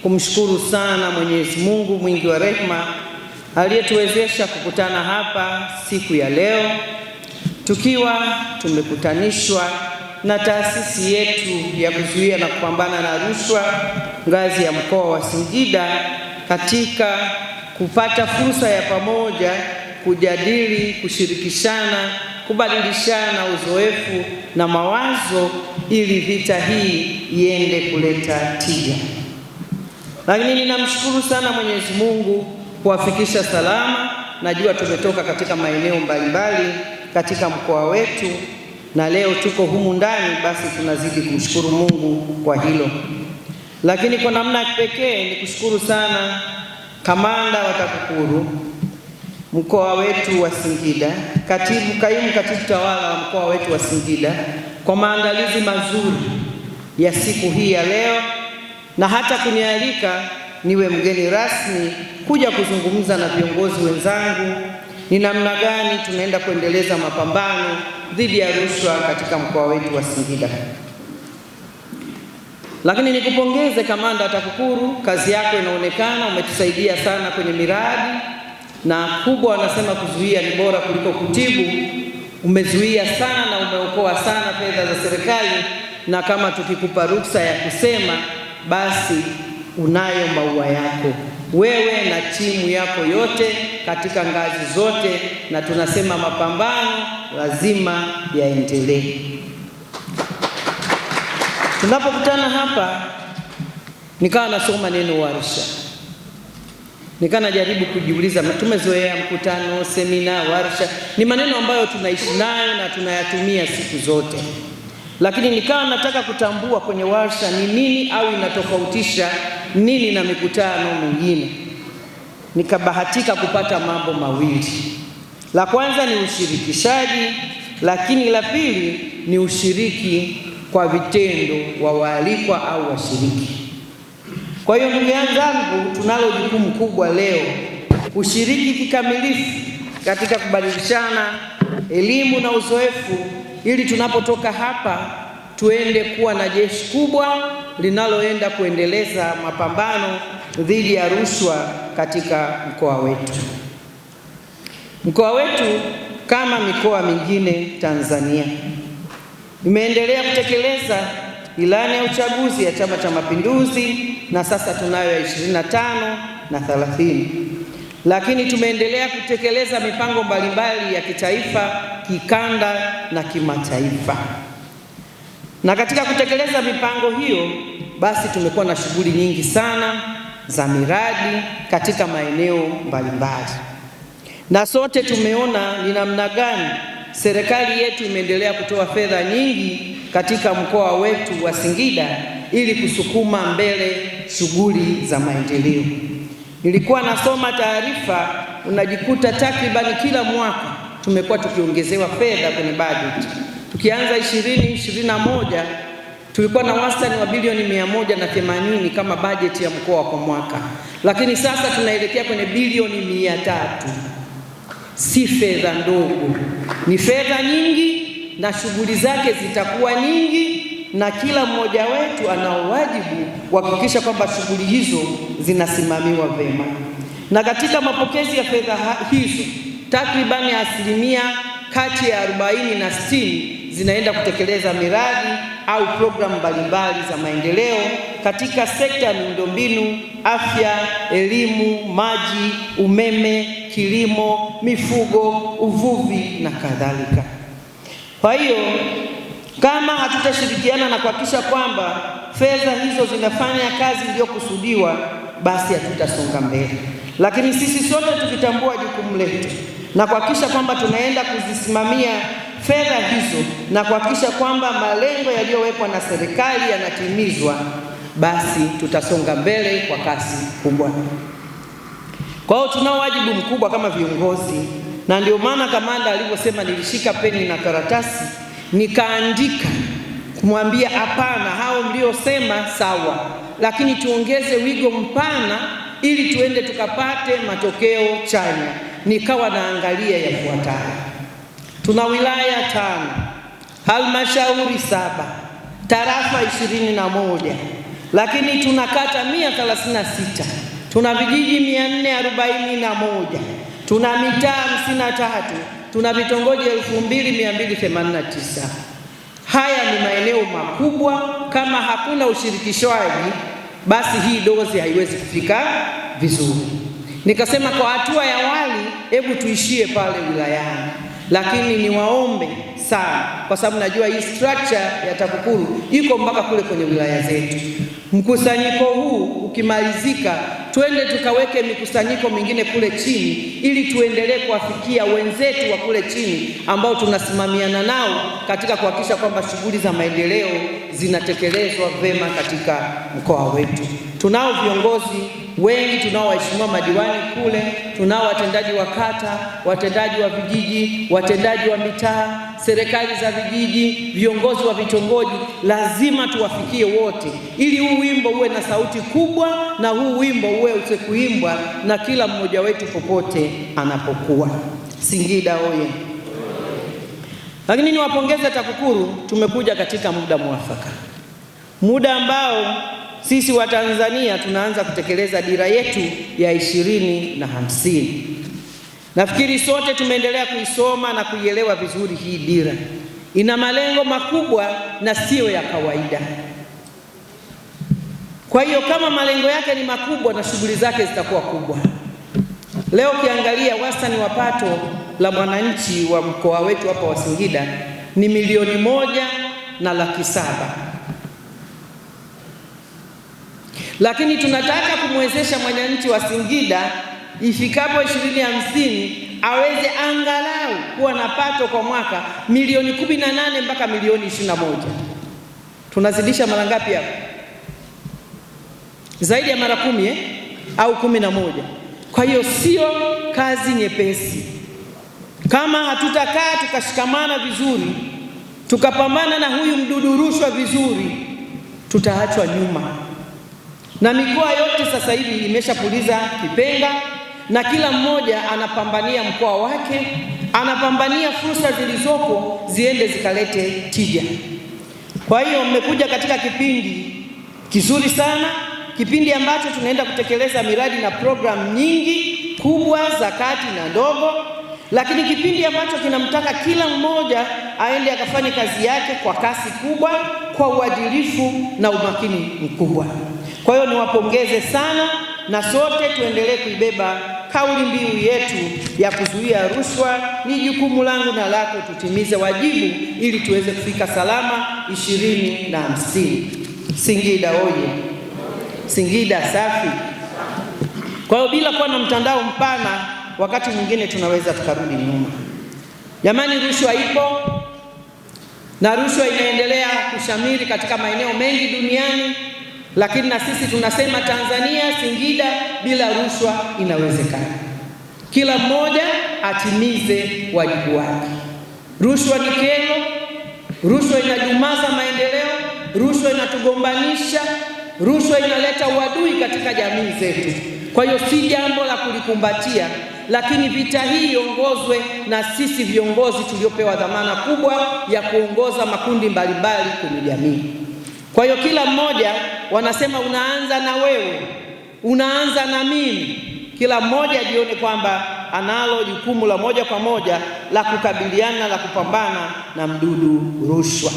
kumshukuru sana Mwenyezi Mungu mwingi wa rehema aliyetuwezesha kukutana hapa siku ya leo, tukiwa tumekutanishwa na taasisi yetu ya kuzuia na kupambana na rushwa ngazi ya mkoa wa Singida katika kupata fursa ya pamoja kujadili, kushirikishana, kubadilishana uzoefu na mawazo ili vita hii iende kuleta tija. Lakini ninamshukuru sana Mwenyezi Mungu kuwafikisha salama. Najua tumetoka katika maeneo mbalimbali katika mkoa wetu na leo tuko humu ndani, basi tunazidi kumshukuru Mungu kwa hilo. Lakini kwa namna ya pekee ni kushukuru sana kamanda wa TAKUKURU mkoa wetu wa Singida, kaimu katibu tawala wa mkoa wetu wa Singida kwa maandalizi mazuri ya siku hii ya leo, na hata kunialika niwe mgeni rasmi kuja kuzungumza na viongozi wenzangu ni namna gani tunaenda kuendeleza mapambano dhidi ya rushwa katika mkoa wetu wa Singida. Lakini nikupongeze kamanda wa TAKUKURU, kazi yako inaonekana, umetusaidia sana kwenye miradi, na kubwa wanasema kuzuia ni bora kuliko kutibu. Umezuia sana na umeokoa sana fedha za serikali, na kama tukikupa ruksa ya kusema, basi unayo maua yako wewe na timu yako yote katika ngazi zote, na tunasema mapambano lazima yaendelee. Tunapokutana hapa, nikawa nasoma neno warsha, nikawa najaribu kujiuliza, tumezoea mkutano, semina, warsha ni maneno ambayo tunaishi nayo na tunayatumia siku zote, lakini nikawa nataka kutambua kwenye warsha ni nini au inatofautisha nini na mikutano mingine. Nikabahatika kupata mambo mawili. La kwanza ni ushirikishaji, lakini la pili ni ushiriki kwa vitendo wa waalikwa au washiriki. Kwa hiyo ndugu zangu, tunalo jukumu kubwa leo kushiriki kikamilifu katika kubadilishana elimu na uzoefu, ili tunapotoka hapa tuende kuwa na jeshi kubwa linaloenda kuendeleza mapambano dhidi ya rushwa katika mkoa wetu. Mkoa wetu kama mikoa mingine Tanzania imeendelea kutekeleza ilani ya uchaguzi ya Chama cha Mapinduzi, na sasa tunayo ya 25 na 30. Lakini tumeendelea kutekeleza mipango mbalimbali ya kitaifa, kikanda na kimataifa. Na katika kutekeleza mipango hiyo, basi tumekuwa na shughuli nyingi sana za miradi katika maeneo mbalimbali, na sote tumeona ni namna gani serikali yetu imeendelea kutoa fedha nyingi katika mkoa wetu wa Singida ili kusukuma mbele shughuli za maendeleo. Nilikuwa nasoma taarifa, unajikuta takribani kila mwaka tumekuwa tukiongezewa fedha kwenye budget. Tukianza 2021 tulikuwa na wastani wa bilioni 180 kama bajeti ya mkoa kwa mwaka, lakini sasa tunaelekea kwenye bilioni 300. Si fedha ndogo, ni fedha nyingi, na shughuli zake zitakuwa nyingi, na kila mmoja wetu ana wajibu kuhakikisha kwamba shughuli hizo zinasimamiwa vema. Na katika mapokezi ya fedha hizo, takribani asilimia kati ya 40 na 60 zinaenda kutekeleza miradi au programu mbalimbali za maendeleo katika sekta ya miundombinu, afya, elimu, maji, umeme, kilimo, mifugo, uvuvi na kadhalika. Kwa hiyo kama hatutashirikiana na kuhakikisha kwamba fedha hizo zinafanya kazi iliyokusudiwa, basi hatutasonga mbele. Lakini sisi sote tukitambua jukumu letu na kuhakikisha kwamba tunaenda kuzisimamia fedha hizo na kuhakikisha kwamba malengo yaliyowekwa na serikali yanatimizwa, basi tutasonga mbele kwa kasi kubwa. Kwa hiyo tunao wajibu mkubwa kama viongozi, na ndio maana kamanda alivyosema, nilishika peni na karatasi nikaandika kumwambia hapana, hao mliosema sawa, lakini tuongeze wigo mpana ili tuende tukapate matokeo chanya. Nikawa naangalia yafuatayo: tuna wilaya 5, halmashauri 7, tarafa 21, lakini tuna kata 136, tuna vijiji 441, tuna mitaa 53, tuna vitongoji 2289. Haya ni maeneo makubwa. Kama hakuna ushirikishwaji, basi hii dozi haiwezi kufika vizuri. Nikasema kwa hatua ya awali, hebu tuishie pale wilayani, lakini niwaombe sana, kwa sababu najua hii structure ya TAKUKURU iko mpaka kule kwenye wilaya zetu. Mkusanyiko huu ukimalizika, twende tukaweke mikusanyiko mingine kule chini, ili tuendelee kuwafikia wenzetu wa kule chini ambao tunasimamiana nao katika kuhakikisha kwamba shughuli za maendeleo zinatekelezwa vema katika mkoa wetu. Tunao viongozi wengi, tunao waheshimiwa madiwani kule, tunao watendaji wa kata, watendaji wa vijiji, watendaji wa mitaa, serikali za vijiji, viongozi wa vitongoji. Lazima tuwafikie wote, ili huu wimbo uwe na sauti kubwa, na huu wimbo uwe usikuimbwa na kila mmoja wetu popote anapokuwa. Singida oye! Lakini niwapongeze TAKUKURU, tumekuja katika muda mwafaka, muda ambao sisi wa Tanzania tunaanza kutekeleza dira yetu ya 2050. Nafikiri sote tumeendelea kuisoma na kuielewa vizuri. Hii dira ina malengo makubwa na siyo ya kawaida. Kwa hiyo kama malengo yake ni makubwa, na shughuli zake zitakuwa kubwa. Leo ukiangalia wastani wa pato la mwananchi wa mkoa wetu hapa wa Singida ni 1,107,000. Lakini tunataka kumwezesha mwananchi wa Singida ifikapo 2050 aweze angalau kuwa na pato kwa mwaka 18 mpaka 21. Tunazidisha mara ngapi hapo? Zaidi ya mara 10 au 11. Kwa hiyo sio kazi nyepesi. Kama hatutakaa tukashikamana vizuri, tukapambana na huyu mdudu rushwa vizuri, tutaachwa nyuma. Na mikoa yote sasa hivi imeshapuliza kipenga, na kila mmoja anapambania mkoa wake, anapambania fursa zilizopo ziende zikalete tija. Kwa hiyo mmekuja katika kipindi kizuri sana, kipindi ambacho tunaenda kutekeleza miradi na programu nyingi kubwa za kati na ndogo, lakini kipindi ambacho kinamtaka kila mmoja aende akafanye kazi yake kwa kasi kubwa, kwa uadilifu na umakini mkubwa. Kwa hiyo niwapongeze sana, na sote tuendelee kuibeba kauli mbiu yetu ya kuzuia rushwa. Ni jukumu langu na lako, tutimize wajibu ili tuweze kufika salama 2050. Singida oye! Singida safi! Kwa hiyo bila kuwa na mtandao mpana, wakati mwingine tunaweza tukarudi nyuma. Jamani, rushwa ipo, na rushwa inaendelea kushamiri katika maeneo mengi duniani, lakini na sisi tunasema Tanzania, Singida, bila rushwa inawezekana. Kila mmoja atimize wajibu wake. Rushwa ni kero, rushwa inadumaza maendeleo, rushwa inatugombanisha, rushwa inaleta uadui katika jamii zetu. Kwa hiyo si jambo la kulikumbatia, lakini vita hii iongozwe na sisi viongozi tuliopewa dhamana kubwa ya kuongoza makundi mbalimbali kwenye jamii. Kwa hiyo kila mmoja, wanasema unaanza na wewe, unaanza na mimi. Kila mmoja ajione kwamba analo jukumu la moja kwa moja la kukabiliana, la kupambana na mdudu rushwa.